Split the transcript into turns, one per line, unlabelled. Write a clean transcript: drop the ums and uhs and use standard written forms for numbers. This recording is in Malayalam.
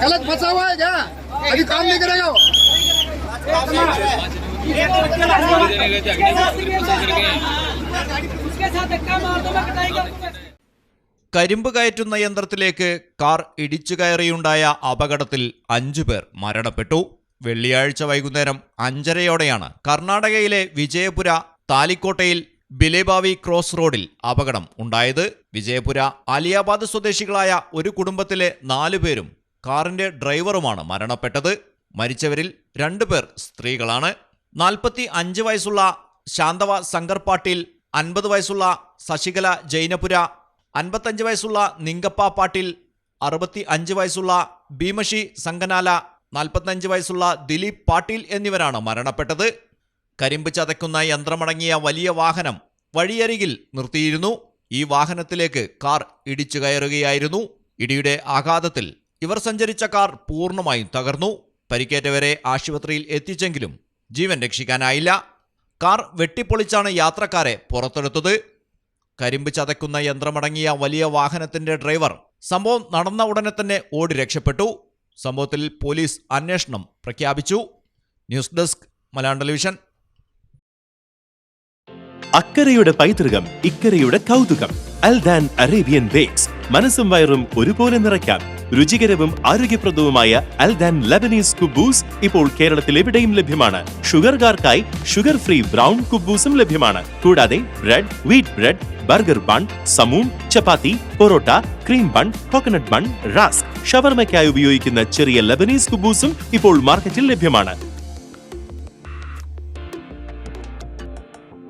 गलत फंसा हुआ है क्या? अभी काम नहीं करेगा वो।
കരിമ്പ് കയറ്റുന്ന യന്ത്രത്തിലേക്ക് കാർ ഇടിച്ചു കയറിയുണ്ടായ അപകടത്തിൽ 5 പേർ മരണപ്പെട്ടു. വെള്ളിയാഴ്ച വൈകുന്നേരം 5:30-യോടെയാണ് കർണാടകയിലെ വിജയപുര താലിക്കോട്ടയിൽ ബിലേബാവി ക്രോസ് റോഡിൽ അപകടം ഉണ്ടായത്. വിജയപുര ആലിയാബാദ് സ്വദേശികളായ ഒരു കുടുംബത്തിലെ 4 പേരും കാറിന്റെ ഡ്രൈവറുമാണ് മരണപ്പെട്ടത്. മരിച്ചവരിൽ 2 പേർ സ്ത്രീകളാണ്. 45 വയസ്സുള്ള ശാന്തവ ശങ്കർ പാട്ടീൽ, 50 വയസ്സുള്ള ശശികല ജൈനപുര, 55 വയസ്സുള്ള നിങ്കപ്പ പാട്ടീൽ, 65 വയസ്സുള്ള ഭീമഷി സംഗനാല, 45 വയസ്സുള്ള ദിലീപ് പാട്ടീൽ എന്നിവരാണ് മരണപ്പെട്ടത്. കരിമ്പ് ചതയ്ക്കുന്ന യന്ത്രമടങ്ങിയ വലിയ വാഹനം വഴിയരികിൽ നിർത്തിയിരുന്നു. ഈ വാഹനത്തിലേക്ക് കാർ ഇടിച്ചു കയറുകയായിരുന്നു. ഇടിയുടെ ആഘാതത്തിൽ ഇവർ സഞ്ചരിച്ച കാർ പൂർണ്ണമായും തകർന്നു. പരിക്കേറ്റവരെ ആശുപത്രിയിൽ എത്തിച്ചെങ്കിലും ജീവൻ രക്ഷിക്കാനായില്ല. കാർ വെട്ടിപ്പൊളിച്ചാണ് യാത്രക്കാരെ പുറത്തെടുത്തത്. കരിമ്പ് ചതയ്ക്കുന്ന യന്ത്രമടങ്ങിയ വലിയ വാഹനത്തിന്റെ ഡ്രൈവർ സംഭവം നടന്ന ഉടനെ തന്നെ ഓടി രക്ഷപ്പെട്ടു. സംഭവത്തിൽ പോലീസ് അന്വേഷണം പ്രഖ്യാപിച്ചു. News desk Malayalam television.
അക്കരയുടെ പൈതൃകം, ഇക്കരയുടെ കൗതുകം. Aldan Arabian bakes. മനസ്സും വയറും ഒരുപോലെ നിറയ്ക്കാം. രുചികരവും ആരോഗ്യപ്രദവുമായ അൽദാൻ ലബനീസ് കുബൂസ് ഇപ്പോൾ കേരളത്തിൽ എവിടെയും ലഭ്യമാണ്. ഷുഗർകാർക്കായി ഷുഗർ ഫ്രീ ബ്രൗൺ കുബൂസും ലഭ്യമാണ്. കൂടാതെ bread, wheat bread, burger bun, സമൂം, chapati, porotta, cream bun, coconut bun, rusk, ഷവർമയ്ക്കായി ഉപയോഗിക്കുന്ന ചെറിയ ലബനീസ് കുബൂസും ഇപ്പോൾ മാർക്കറ്റിൽ ലഭ്യമാണ്.